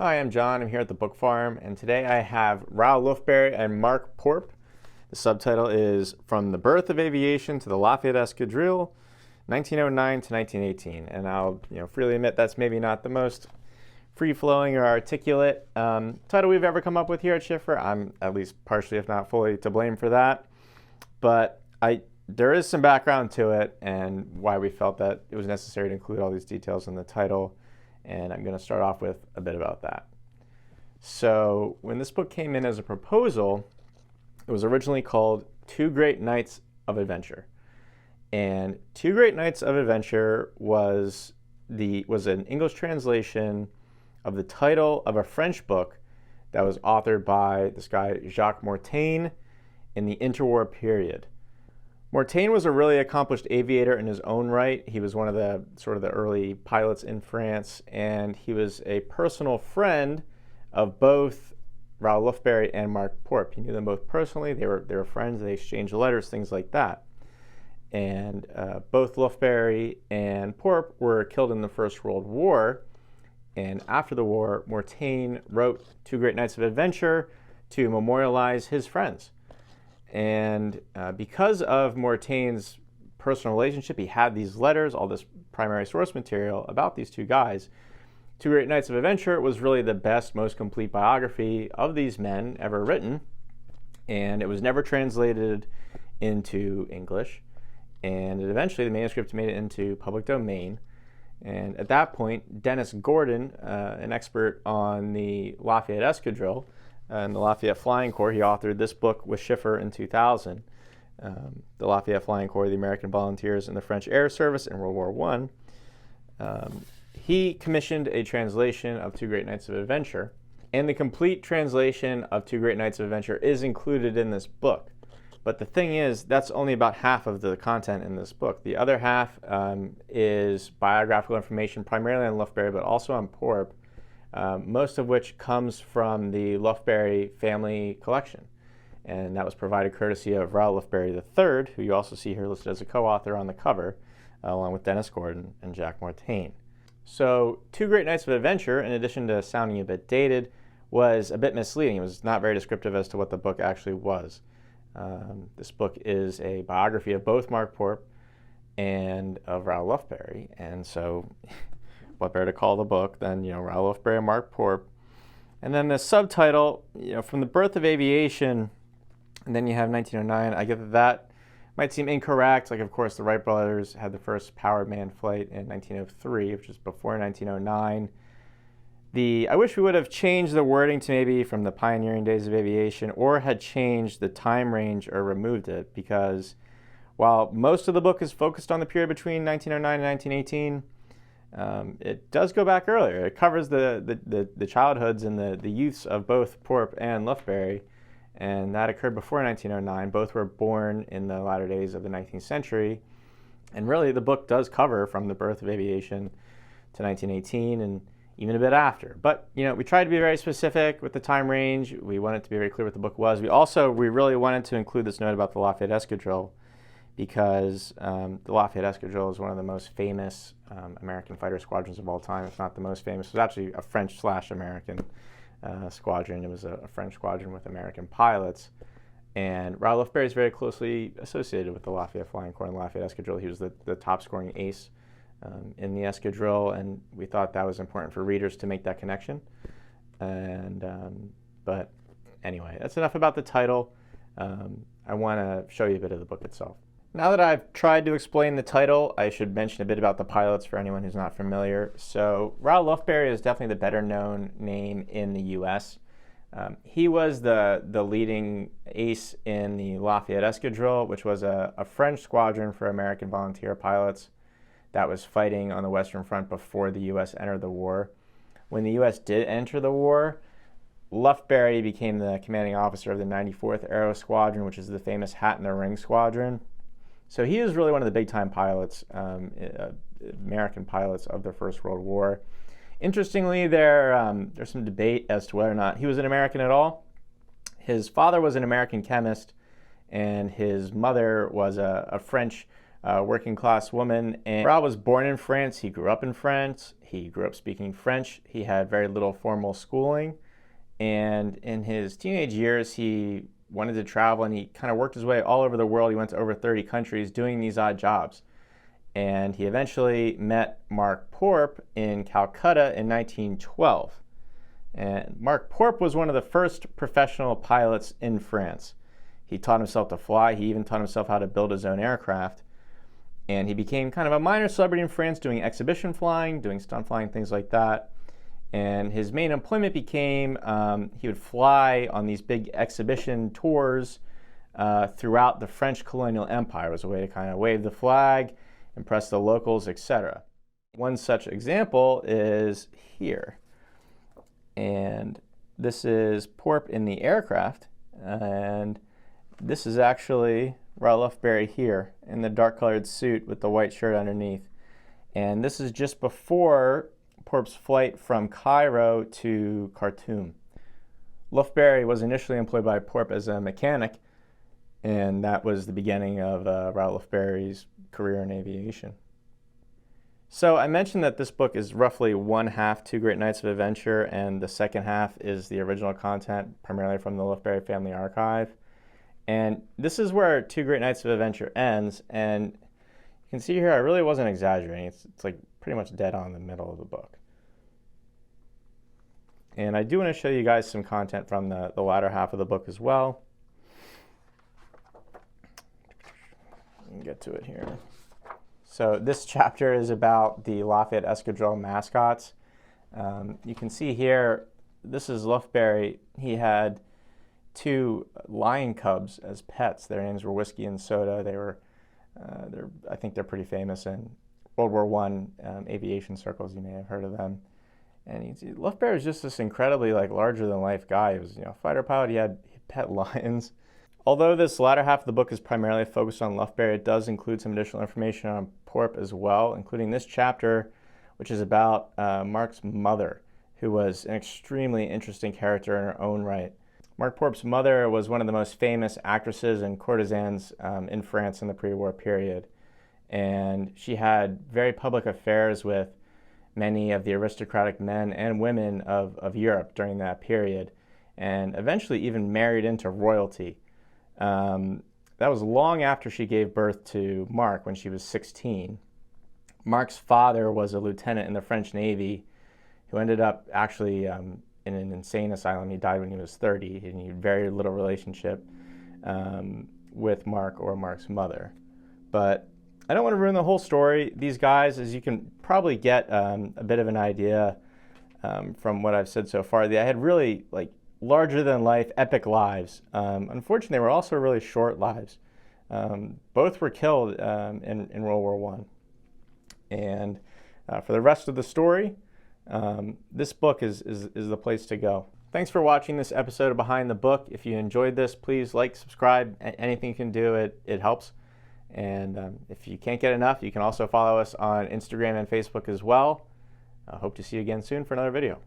Hi, I'm John. I'm here at the Book Farm, and today I have Raoul Lufbery and Marc Pourpe. The subtitle is From the Birth of Aviation to the Lafayette Escadrille, 1909 to 1918. And I'll freely admit that's maybe not the most free-flowing or articulate title we've ever come up with here at Schiffer. I'm at least partially, if not fully, to blame for that. But there is some background to it and why we felt that it was necessary to include all these details in the title. And I'm going to start off with a bit about that. So when this book came in as a proposal, it was originally called Two Great Nights of Adventure. And Two Great Nights of Adventure was an English translation of the title of a French book that was authored by this guy, Jacques Mortane, in the interwar period. Mortane was a really accomplished aviator in his own right. He was one of the early pilots in France, and he was a personal friend of both Raoul Lufbery and Marc Pourpe. He knew them both personally. They were friends. They exchanged letters, things like that. And both Lufbery and Pourpe were killed in the First World War. And after the war, Mortane wrote Two Great Nights of Adventure to memorialize his friends. And because of Mortane's personal relationship, he had these letters, all this primary source material about these two guys. Two Great Nights of Adventure was really the best, most complete biography of these men ever written. And it was never translated into English. And eventually the manuscript made it into public domain. And at that point, Dennis Gordon, an expert on the Lafayette Escadrille, and the Lafayette Flying Corps, he authored this book with Schiffer in 2000. The Lafayette Flying Corps, the American volunteers in the French Air Service in World War I. He commissioned a translation of Two Great Nights of Adventure, and the complete translation of Two Great Nights of Adventure is included in this book. But the thing is, that's only about half of the content in this book. The other half is biographical information, primarily on Lufbery, but also on Pourpe. Most of which comes from the Lufbery family collection. And that was provided courtesy of Raoul Lufbery III, who you also see here listed as a co-author on the cover, along with Dennis Gordon and Jacques Mortane. So Two Great Nights of Adventure, in addition to sounding a bit dated, was a bit misleading. It was not very descriptive as to what the book actually was. This book is a biography of both Marc Pourpe and of Raoul Lufbery. And so what better to call the book than, Raoul Lufbery and Marc Pourpe. And then the subtitle, From the Birth of Aviation, and then you have 1909. I get that might seem incorrect. Like, of course, the Wright brothers had the first powered manned flight in 1903, which was before 1909. I wish we would have changed the wording to maybe From the Pioneering Days of Aviation, or had changed the time range or removed it, because while most of the book is focused on the period between 1909 and 1918, it does go back earlier. It covers the childhoods and the youths of both Pourpe and Lufbery, and that occurred before 1909. Both were born in the latter days of the 19th century, and really the book does cover from the birth of aviation to 1918 and even a bit after. But we tried to be very specific with the time range. We wanted to be very clear what the book was. We really wanted to include this note about the Lafayette Escadrille, because the Lafayette Escadrille is one of the most famous American fighter squadrons of all time, if not the most famous. It was actually a French/American squadron. It was a French squadron with American pilots. And Raoul Lufbery is very closely associated with the Lafayette Flying Corps and the Lafayette Escadrille. He was the top scoring ace in the Escadrille, and we thought that was important for readers to make that connection. But anyway, that's enough about the title. I want to show you a bit of the book itself. Now that I've tried to explain the title, I should mention a bit about the pilots for anyone who's not familiar. So Raoul Lufbery is definitely the better known name in the U.S. He was the leading ace in the Lafayette Escadrille, which was a French squadron for American volunteer pilots that was fighting on the Western Front before the U.S. entered the war. When the U.S. did enter the war, Lufbery became the commanding officer of the 94th Aero Squadron, which is the famous Hat in the Ring Squadron. So he is really one of the big-time pilots, American pilots of the First World War. Interestingly, there's some debate as to whether or not he was an American at all. His father was an American chemist, and his mother was a French working-class woman. And Raoul was born in France. He grew up in France. He grew up speaking French. He had very little formal schooling. And in his teenage years, he wanted to travel, and he kind of worked his way all over the world. He went to over 30 countries doing these odd jobs. And he eventually met Marc Pourpe in Calcutta in 1912. And Marc Pourpe was one of the first professional pilots in France. He taught himself to fly. He even taught himself how to build his own aircraft. And he became kind of a minor celebrity in France, doing exhibition flying, doing stunt flying, things like that. And his main employment became he would fly on these big exhibition tours throughout the French colonial empire. It was a way to kind of wave the flag, impress the locals, etc. One such example is here. And this is Pourpe in the aircraft. And this is actually Raoul Lufbery here in the dark colored suit with the white shirt underneath. And this is just before Pourpe's flight from Cairo to Khartoum. Lufbery was initially employed by Pourpe as a mechanic, and that was the beginning of Raoul Lufbery's career in aviation. So I mentioned that this book is roughly one half Two Great Nights of Adventure, and the second half is the original content, primarily from the Lufbery family archive. And this is where Two Great Nights of Adventure ends, and you can see here I really wasn't exaggerating. It's like pretty much dead on the middle of the book. And I do want to show you guys some content from the latter half of the book as well. Get to it here. So this chapter is about the Lafayette Escadrille mascots. You can see here, this is Lufbery. He had 2 lion cubs as pets. Their names were Whiskey and Soda. They were, I think they're pretty famous in World War I aviation circles. You may have heard of them. And you see, Lufbery was just this incredibly larger than life guy. He was a fighter pilot. He had pet lions. Although this latter half of the book is primarily focused on Lufbery, it does include some additional information on Pourpe as well, including this chapter, which is about Marc's mother, who was an extremely interesting character in her own right. Marc Pourpe's mother was one of the most famous actresses and courtesans in France in the pre-war period. And she had very public affairs with many of the aristocratic men and women of Europe during that period, and eventually even married into royalty. That was long after she gave birth to Marc, when she was 16. Marc's father was a lieutenant in the French Navy who ended up actually in an insane asylum. He died when he was 30, and he had very little relationship with Marc or Marc's mother. But I don't want to ruin the whole story. These guys, as you can probably get a bit of an idea from what I've said so far, they had really larger than life, epic lives. Unfortunately, they were also really short lives. Both were killed in World War I. And for the rest of the story, this book is the place to go. Thanks for watching this episode of Behind the Book. If you enjoyed this, please like, subscribe. Anything you can do, it helps. And if you can't get enough, you can also follow us on Instagram and Facebook as well. I hope to see you again soon for another video.